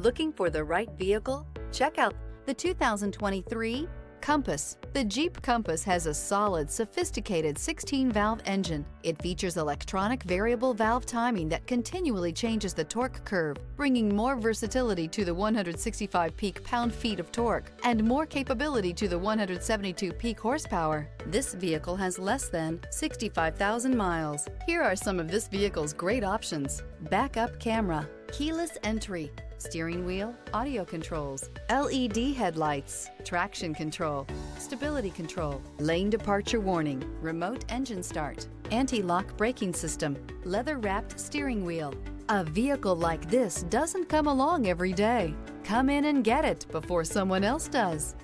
Looking for the right vehicle? Check out the 2023 Compass. The Jeep Compass has a solid, sophisticated 16-valve engine. It features electronic variable valve timing that continually changes the torque curve, bringing more versatility to the 165 peak pound-feet of torque and more capability to the 172 peak horsepower. This vehicle has less than 65,000 miles. Here are some of this vehicle's great options: backup camera, keyless entry, steering wheel audio controls, LED headlights, traction control, stability control, lane departure warning, remote engine start, anti-lock braking system, leather-wrapped steering wheel. A vehicle like this doesn't come along every day. Come in and get it before someone else does.